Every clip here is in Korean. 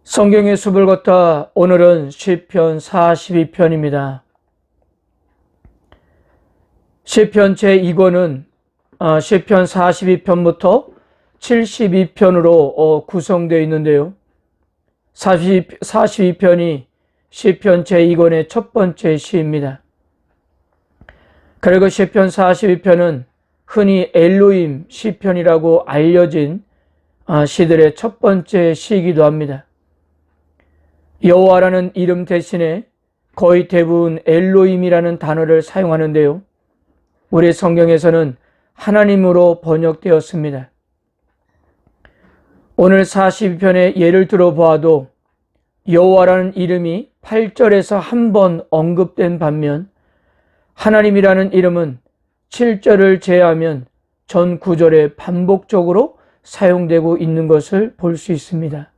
성경의 숲을 걷다 오늘은 시편 42편입니다. 시편 제2권은 시편 42편부터 72편으로 구성되어 있는데요. 42편이 시편 제2권의 첫 번째 시입니다. 그리고 시편 42편은 흔히 엘로힘 시편이라고 알려진 시들의 첫 번째 시이기도 합니다. 여호와라는 이름 대신에 거의 대부분 엘로힘이라는 단어를 사용하는데요. 우리 성경에서는 하나님으로 번역되었습니다. 오늘 42편의 예를 들어보아도 여호와라는 이름이 8절에서 한 번 언급된 반면 하나님이라는 이름은 7절을 제외하면 전 9절에 반복적으로 사용되고 있는 것을 볼 수 있습니다.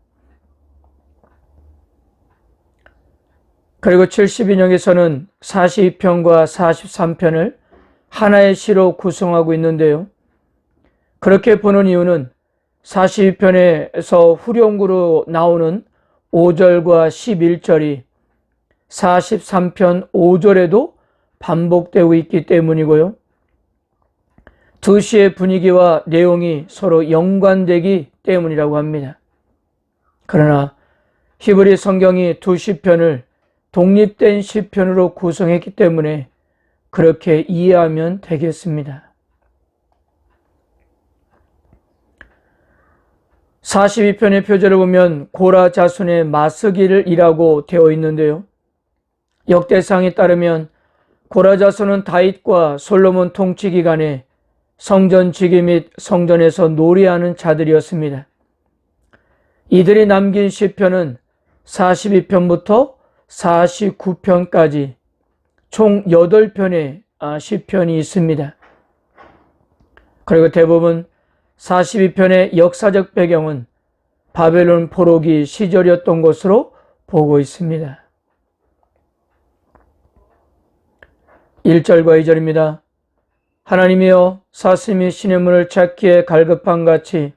그리고 72년에서는 42편과 43편을 하나의 시로 구성하고 있는데요. 그렇게 보는 이유는 42편에서 후렴구로 나오는 5절과 11절이 43편 5절에도 반복되고 있기 때문이고요. 두 시의 분위기와 내용이 서로 연관되기 때문이라고 합니다. 그러나 히브리 성경이 두 시편을 독립된 시편으로 구성했기 때문에 그렇게 이해하면 되겠습니다. 42편의 표제를 보면 고라 자손의 마스길이라고 되어 있는데요. 역대상에 따르면 고라 자손은 다윗과 솔로몬 통치 기간에 성전 지기 및 성전에서 노래하는 자들이었습니다. 이들이 남긴 시편은 42편부터 49편까지 총 8편의 시편이 있습니다. 그리고 대부분 42편의 역사적 배경은 바벨론 포로기 시절이었던 것으로 보고 있습니다. 1절과 2절입니다. 하나님이여 사슴이 시냇물을 찾기에 갈급한 같이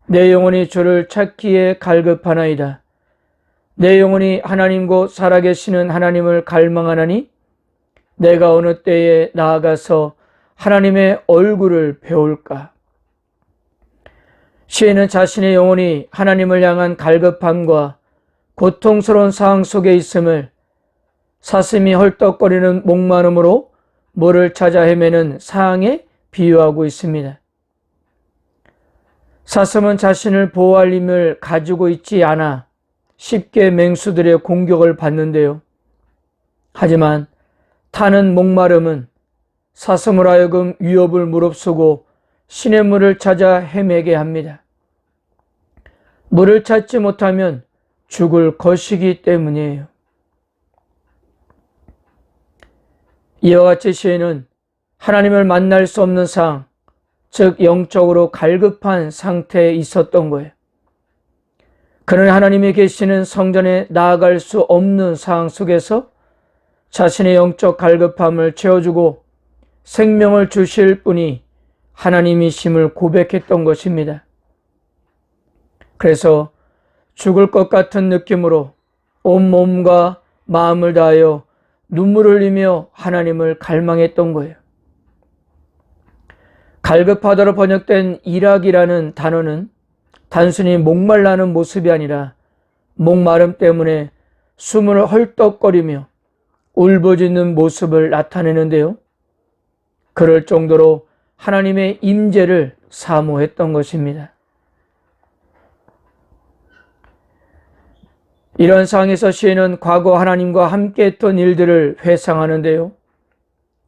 내 영혼이 주를 찾기에 갈급하나이다. 내 영혼이 하나님 곧 살아계시는 하나님을 갈망하나니 내가 어느 때에 나아가서 하나님의 얼굴을 배울까? 시인은 자신의 영혼이 하나님을 향한 갈급함과 고통스러운 상황 속에 있음을 사슴이 헐떡거리는 목마름으로 물을 찾아 헤매는 상황에 비유하고 있습니다. 사슴은 자신을 보호할 힘을 가지고 있지 않아 쉽게 맹수들의 공격을 받는데요. 하지만 타는 목마름은 사슴으로 하여금 위협을 무릅쓰고 시냇물을 찾아 헤매게 합니다. 물을 찾지 못하면 죽을 것이기 때문이에요. 이와 같이 시인은 하나님을 만날 수 없는 상황, 즉 영적으로 갈급한 상태에 있었던 거예요. 그는 하나님이 계시는 성전에 나아갈 수 없는 상황 속에서 자신의 영적 갈급함을 채워주고 생명을 주실 분이 하나님이심을 고백했던 것입니다. 그래서 죽을 것 같은 느낌으로 온 몸과 마음을 다하여 눈물을 흘리며 하나님을 갈망했던 거예요. 갈급하다로 번역된 일학이라는 단어는 단순히 목말라는 모습이 아니라 목마름 때문에 숨을 헐떡거리며 울부짖는 모습을 나타내는데요. 그럴 정도로 하나님의 임재를 사모했던 것입니다. 이런 상황에서 시인은 과거 하나님과 함께했던 일들을 회상하는데요.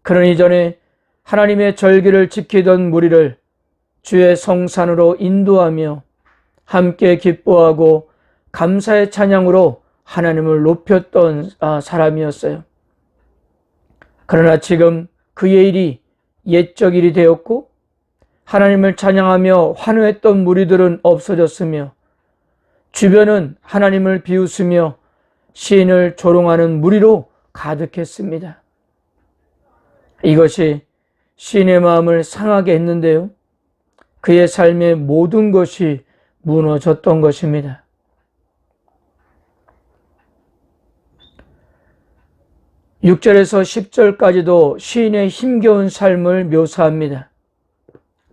그는 이전에 하나님의 절기를 지키던 무리를 주의 성산으로 인도하며 함께 기뻐하고 감사의 찬양으로 하나님을 높였던 사람이었어요. 그러나 지금 그의 일이 옛적 일이 되었고 하나님을 찬양하며 환호했던 무리들은 없어졌으며 주변은 하나님을 비웃으며 시인을 조롱하는 무리로 가득했습니다. 이것이 시인의 마음을 상하게 했는데요. 그의 삶의 모든 것이 무너졌던 것입니다. 6절에서 10절까지도 시인의 힘겨운 삶을 묘사합니다.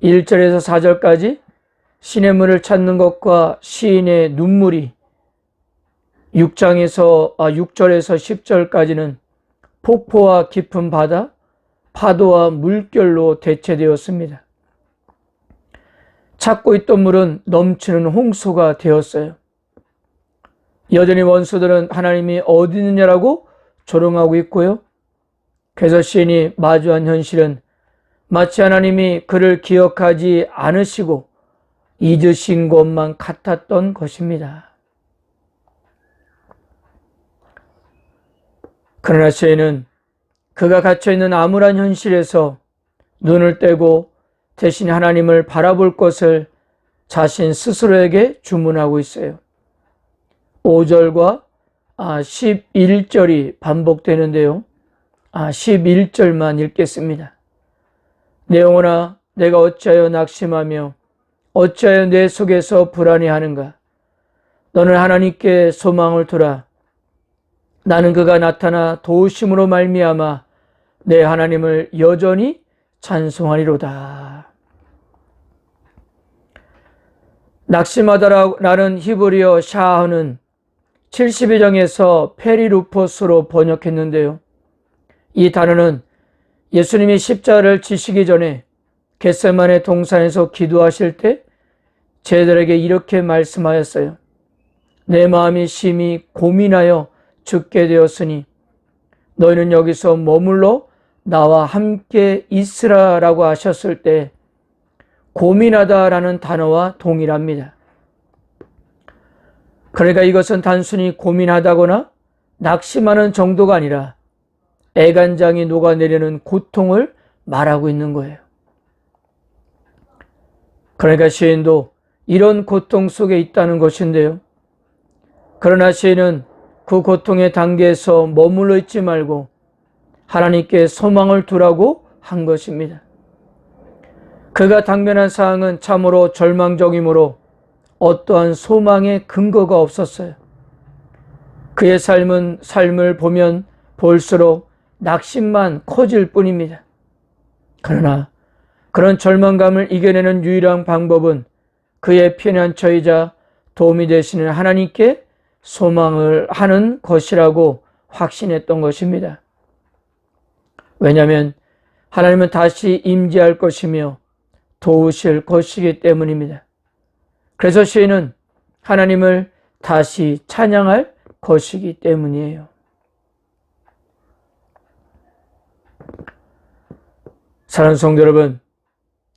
1절에서 4절까지 시냇물을 찾는 것과 시인의 눈물이 6절에서 10절까지는 폭포와 깊은 바다, 파도와 물결로 대체되었습니다. 찾고 있던 물은 넘치는 홍수가 되었어요. 여전히 원수들은 하나님이 어디 있느냐라고 조롱하고 있고요. 그래서 시인이 마주한 현실은 마치 하나님이 그를 기억하지 않으시고 잊으신 것만 같았던 것입니다. 그러나 시인은 그가 갇혀있는 암울한 현실에서 눈을 떼고 대신 하나님을 바라볼 것을 자신 스스로에게 주문하고 있어요. 5절과 11절이 반복되는데요. 11절만 읽겠습니다. 내 영혼아, 내가 어찌하여 낙심하며 어찌하여 내 속에서 불안해하는가? 너는 하나님께 소망을 두라. 나는 그가 나타나 도우심으로 말미암아 내 하나님을 여전히 찬송하리로다. 낙심하다라는 히브리어 샤흐는 72장에서 페리루포스로 번역했는데요. 이 단어는 예수님이 십자가를 지시기 전에 겟세마네 동산에서 기도하실 때 제자들에게 이렇게 말씀하였어요. 내 마음이 심히 고민하여 죽게 되었으니 너희는 여기서 머물러 나와 함께 있으라라고 하셨을 때 고민하다라는 단어와 동일합니다. 그러니까 이것은 단순히 고민하다거나 낙심하는 정도가 아니라 애간장이 녹아내리는 고통을 말하고 있는 거예요. 그러니까 시인도 이런 고통 속에 있다는 것인데요. 그러나 시인은 그 고통의 단계에서 머물러 있지 말고 하나님께 소망을 두라고 한 것입니다. 그가 당면한 상황은 참으로 절망적이므로 어떠한 소망의 근거가 없었어요. 그의 삶을 보면 볼수록 낙심만 커질 뿐입니다. 그러나 그런 절망감을 이겨내는 유일한 방법은 그의 피난처이자 도움이 되시는 하나님께 소망을 하는 것이라고 확신했던 것입니다. 왜냐하면 하나님은 다시 임재할 것이며 도우실 것이기 때문입니다. 그래서 시인은 하나님을 다시 찬양할 것이기 때문이에요. 사랑하는 성도 여러분,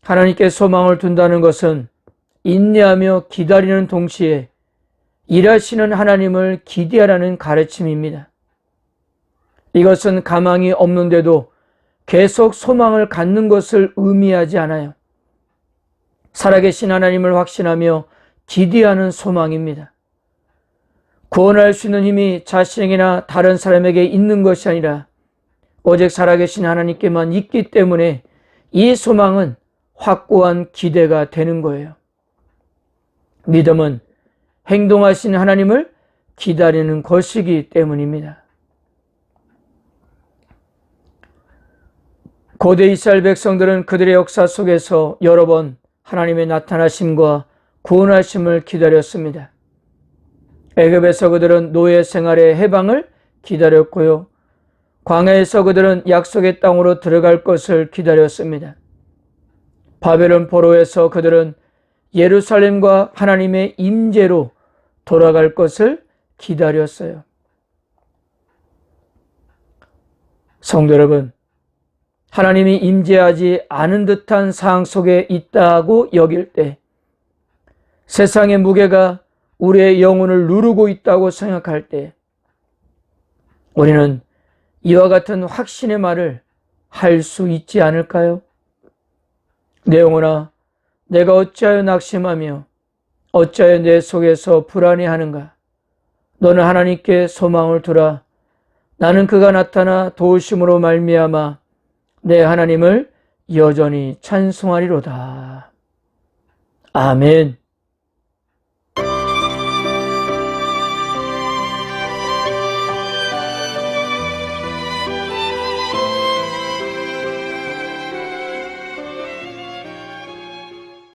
하나님께 소망을 둔다는 것은 인내하며 기다리는 동시에 일하시는 하나님을 기대하라는 가르침입니다. 이것은 가망이 없는데도 계속 소망을 갖는 것을 의미하지 않아요. 살아계신 하나님을 확신하며 기대하는 소망입니다. 구원할 수 있는 힘이 자신에게나 다른 사람에게 있는 것이 아니라 오직 살아계신 하나님께만 있기 때문에 이 소망은 확고한 기대가 되는 거예요. 믿음은 행동하신 하나님을 기다리는 것이기 때문입니다. 고대 이스라엘 백성들은 그들의 역사 속에서 여러 번 하나님의 나타나심과 구원하심을 기다렸습니다. 애굽에서 그들은 노예 생활의 해방을 기다렸고요. 광야에서 그들은 약속의 땅으로 들어갈 것을 기다렸습니다. 바벨론 포로에서 그들은 예루살렘과 하나님의 임재로 돌아갈 것을 기다렸어요. 성도 여러분, 하나님이 임재하지 않은 듯한 상황 속에 있다고 여길 때, 세상의 무게가 우리의 영혼을 누르고 있다고 생각할 때, 우리는 이와 같은 확신의 말을 할 수 있지 않을까요? 내 영혼아, 내가 어찌하여 낙심하며 어찌하여 내 속에서 불안해하는가? 너는 하나님께 소망을 두라. 나는 그가 나타나 도우심으로 말미암아 내 하나님을 여전히 찬송하리로다. 아멘.